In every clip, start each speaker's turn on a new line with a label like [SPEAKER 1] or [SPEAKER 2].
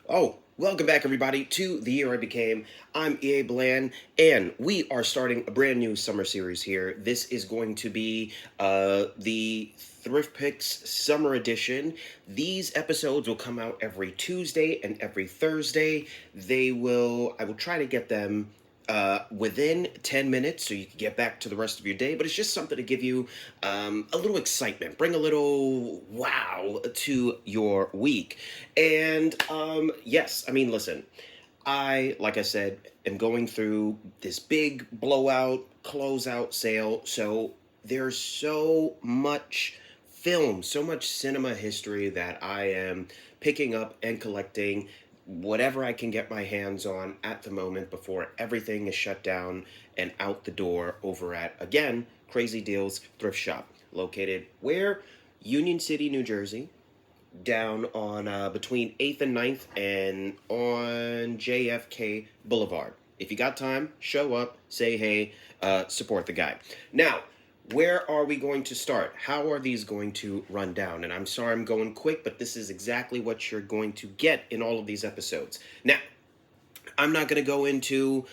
[SPEAKER 1] Oh, welcome back, everybody, to The Year I Became. I'm EA Bland, and we are starting a brand new summer series here. This is going to be the Thrift Picks Summer Edition. These episodes will come out every Tuesday and every Thursday. I will try to get them within 10 minutes so you can get back to the rest of your day, but it's just something to give you a little excitement, bring a little wow to your week. And yes, I mean, listen, like I said, am going through this big blowout, closeout sale, so there's so much film, so much cinema history that I am picking up and collecting whatever I can get my hands on at the moment before everything is shut down and out the door over at, again, Crazy Deals Thrift Shop, located where? Union City, New Jersey, down on between 8th and Ninth, and on JFK Boulevard. If you got time, show up, say hey, support the guy. Now, where are we going to start? How are these going to run down? And I'm sorry I'm going quick, but this is exactly what you're going to get in all of these episodes. Now, I'm not going to go into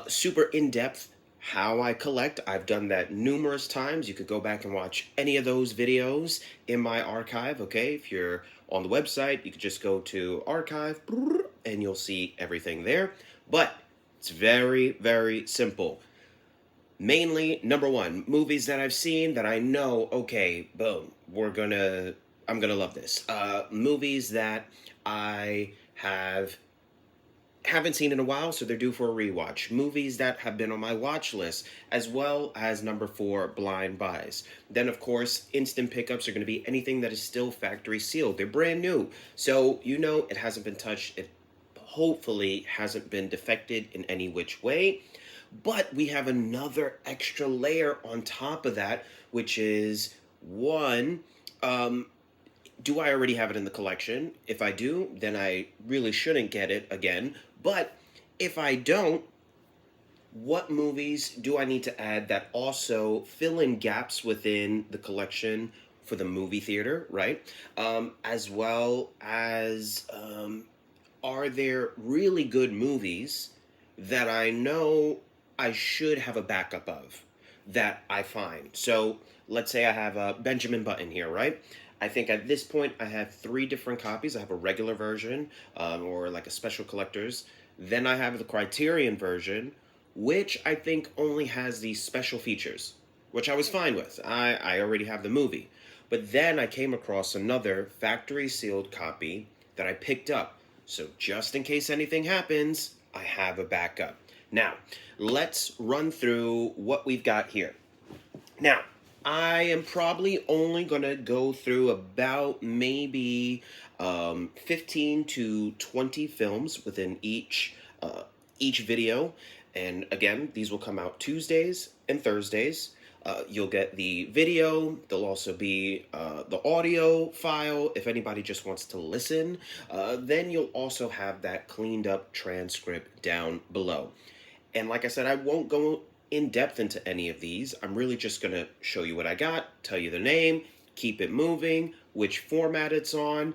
[SPEAKER 1] super in-depth how I collect. I've done that numerous times. You could go back and watch any of those videos in my archive, okay? If you're on the website, you could just go to archive and you'll see everything there. But it's very, very simple. Mainly, number one, movies that I've seen that I know, okay, boom, I'm gonna love this. Movies that I haven't seen in a while, so they're due for a rewatch. Movies that have been on my watch list, as well as number four, blind buys. Then, of course, instant pickups are going to be anything that is still factory sealed. They're brand new, so you know it hasn't been touched. It hopefully hasn't been defected in any which way. But we have another extra layer on top of that, which is one, do I already have it in the collection? If I do, then I really shouldn't get it again. But if I don't, what movies do I need to add that also fill in gaps within the collection for the movie theater, right? As well as, are there really good movies that I know I should have a backup of that I find? So let's say I have a Benjamin Button here, right? I think at this point I have three different copies. I have a regular version, or like a special collector's. Then I have the Criterion version, which I think only has these special features, which I was fine with. I already have the movie. But then I came across another factory sealed copy that I picked up. So just in case anything happens, I have a backup. Now, let's run through what we've got here. Now, I am probably only going to go through about maybe 15 to 20 films within each video. And again, these will come out Tuesdays and Thursdays. You'll get the video. There'll also be the audio file if anybody just wants to listen. Then you'll also have that cleaned up transcript down below. And like I said, I won't go in depth into any of these. I'm really just going to show you what I got, tell you the name, keep it moving, which format it's on,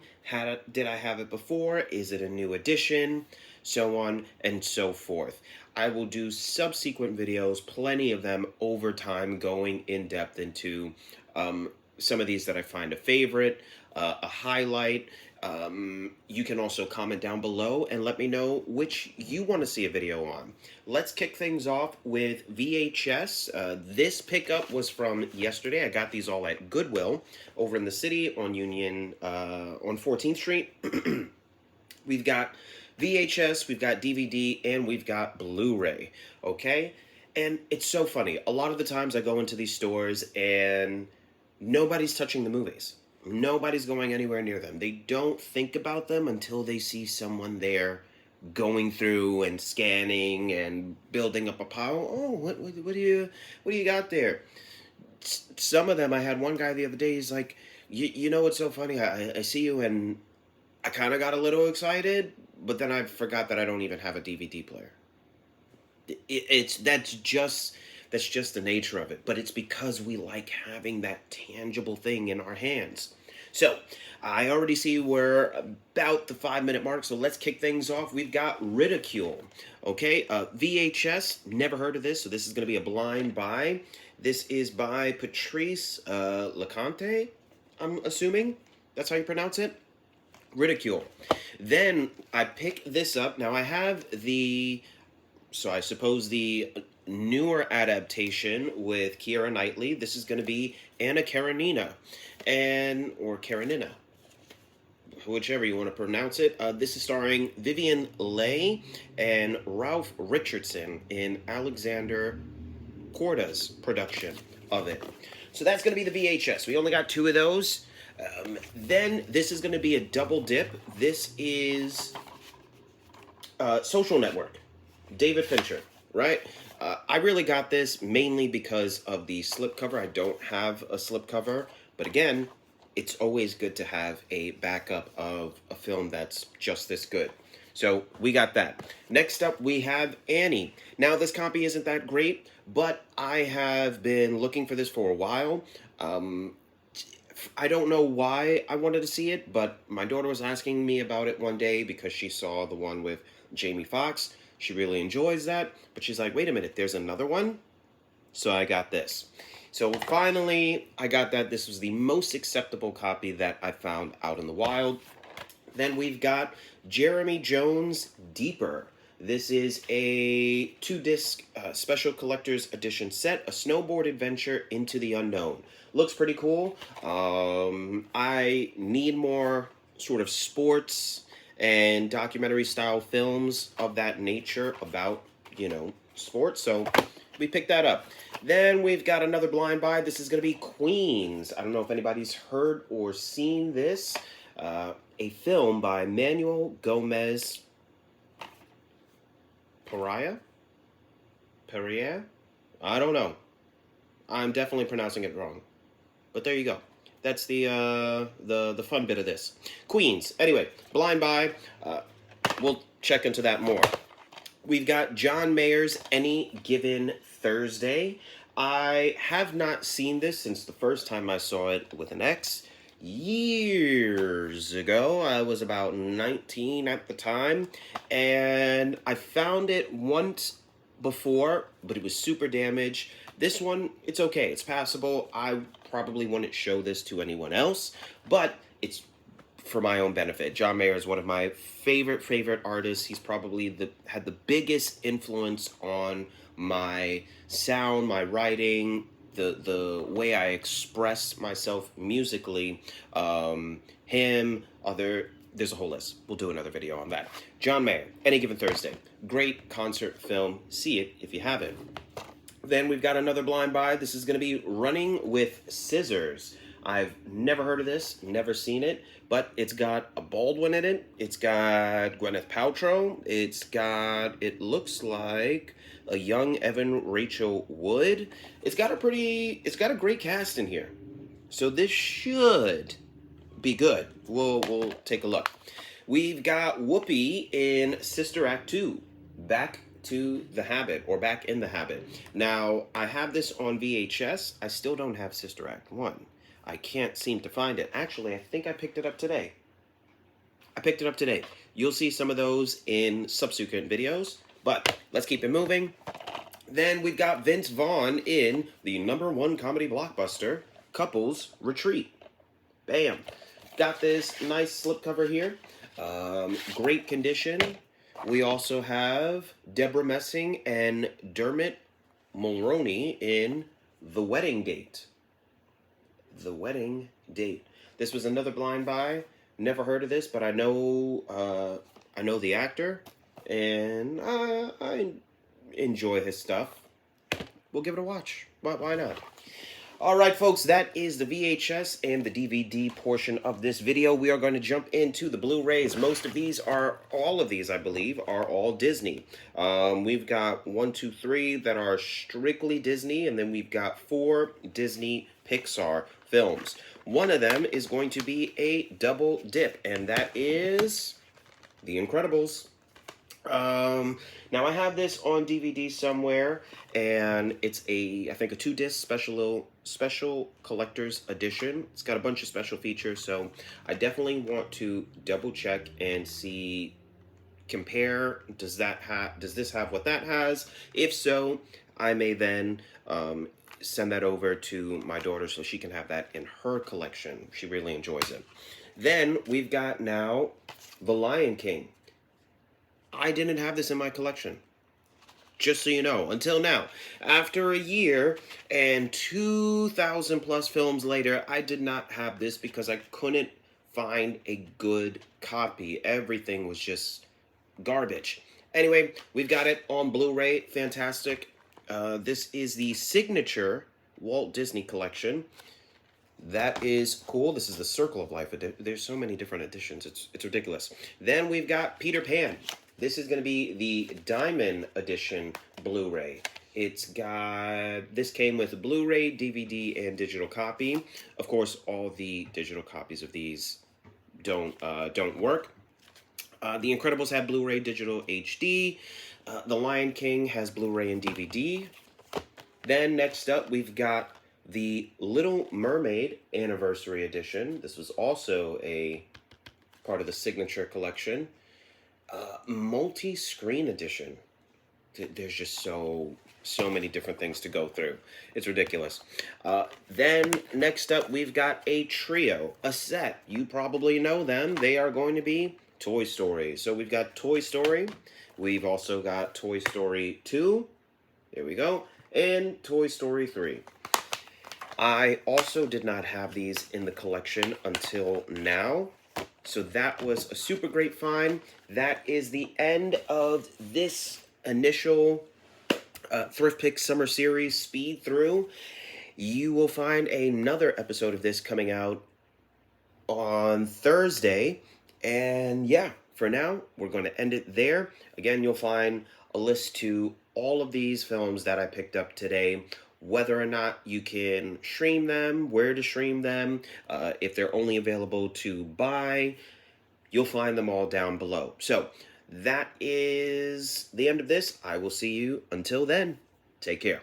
[SPEAKER 1] did I have it before, is it a new edition, so on and so forth. I will do subsequent videos, plenty of them over time, going in depth into some of these that I find a favorite, a highlight. You can also comment down below and let me know which you want to see a video on. Let's kick things off with VHS. This pickup was from yesterday. I got these all at Goodwill over in the city on on 14th Street. We've got VHS, we've got DVD, and we've got Blu-ray, okay? And it's so funny. A lot of the times I go into these stores and nobody's touching the movies. Nobody's going anywhere near them. They don't think about them until they see someone there going through and scanning and building up a pile. Oh, what do you got there? Some of them, I had one guy the other day, he's like, you know what's so funny? I see you and I kind of got a little excited, but then I forgot that I don't even have a DVD player. That's just the nature of it, but it's because we like having that tangible thing in our hands. So, I already see we're about the 5-minute mark, so let's kick things off. We've got Ridicule. Okay, VHS, never heard of this, so this is going to be a blind buy. This is by Patrice Leconte, I'm assuming. That's how you pronounce it? Ridicule. Then I pick this up. Now I have so I suppose the newer adaptation with Keira Knightley. This is going to be Anna Karenina, or Karenina, whichever you want to pronounce it. This is starring Vivian Leigh and Ralph Richardson in Alexander Korda's production of it. So that's going to be the VHS. We only got 2 of those. Then this is going to be a double dip. This is Social Network, David Fincher, right? I really got this mainly because of the slipcover. I don't have a slipcover, but again, it's always good to have a backup of a film that's just this good. So we got that. Next up, we have Annie. Now, this copy isn't that great, but I have been looking for this for a while. I don't know why I wanted to see it, but my daughter was asking me about it one day because she saw the one with Jamie Foxx. She really enjoys that, but she's like, wait a minute, there's another one? So I got this. So finally, I got that. This was the most acceptable copy that I found out in the wild. Then we've got Jeremy Jones' Deeper. This is a 2-disc special collector's edition set, a snowboard adventure into the unknown. Looks pretty cool. I need more sort of sports and documentary style films of that nature about, sports. So we picked that up. Then we've got another blind buy. This is going to be Queens. I don't know if anybody's heard or seen this. A film by Manuel Gomez Pereira? I don't know. I'm definitely pronouncing it wrong. But there you go. That's the fun bit of this. Queens. Anyway, blind buy. We'll check into that more. We've got John Mayer's Any Given Thursday. I have not seen this since the first time I saw it with an X. Years ago. I was about 19 at the time. And I found it once before, but it was super damaged. This one, it's okay. It's passable. I probably wouldn't show this to anyone else, but it's for my own benefit. John Mayer is one of my favorite artists. He's probably had the biggest influence on my sound, my writing, the way I express myself musically. There's a whole list. We'll do another video on that. John Mayer, Any Given Thursday. Great concert film. See it if you haven't. Then we've got another blind buy. This is going to be Running with Scissors. I've never heard of this, never seen it, but it's got a Baldwin in it. It's got Gwyneth Paltrow. It looks like a young Evan Rachel Wood. It's got a great cast in here. So this should be good. We'll take a look. We've got Whoopi in Sister Act 2, Back in the Habit. Now, I have this on VHS. I still don't have Sister Act 1. I can't seem to find it. Actually, I think I picked it up today. You'll see some of those in subsequent videos, but let's keep it moving. Then we've got Vince Vaughn in the #1 comedy blockbuster, Couples Retreat. Bam. Got this nice slipcover here. Great condition. We also have Deborah Messing and Dermot Mulroney in The Wedding Date. This was another blind buy. Never heard of this, but I know the actor, and I enjoy his stuff. We'll give it a watch. Why not? All right, folks, that is the VHS and the DVD portion of this video. We are going to jump into the Blu-rays. All of these, I believe, are all Disney. We've got 1, 2, 3 that are strictly Disney, and then we've got 4 Disney Pixar films. One of them is going to be a double dip, and that is The Incredibles. Now I have this on DVD somewhere, and it's I think a 2 disc special collector's edition. It's got a bunch of special features, so I definitely want to double check and see, compare. Does this have what that has? If so, I may then send that over to my daughter so she can have that in her collection. She really enjoys it. Then we've got now The Lion King. I didn't have this in my collection. Just so you know, until now. After a year and 2,000 plus films later, I did not have this because I couldn't find a good copy. Everything was just garbage. Anyway, we've got it on Blu-ray. Fantastic. This is the signature Walt Disney collection. That is cool. This is the Circle of Life. There's so many different editions. It's ridiculous. Then we've got Peter Pan. This is going to be the Diamond Edition Blu-ray. This came with Blu-ray, DVD, and digital copy. Of course, all the digital copies of these don't work. The Incredibles had Blu-ray, digital, HD. The Lion King has Blu-ray and DVD. Then next up, we've got the Little Mermaid Anniversary Edition. This was also a part of the signature collection. Multi-screen edition. There's just so many different things to go through. It's ridiculous. Then next up, we've got a trio, a set. You probably know them. They are going to be Toy Story. So we've got Toy Story. We've also got Toy Story 2. There we go. And Toy Story 3. I also did not have these in the collection until now. So that was a super great find. That is the end of this initial Thrift Picks Summer Series speed through. You will find another episode of this coming out on Thursday. And yeah, for now, we're going to end it there. Again, you'll find a list to all of these films that I picked up today, whether or not you can stream them, where to stream them, if they're only available to buy. You'll find them all down below. So that is the end of this. I will see you until then. Take care.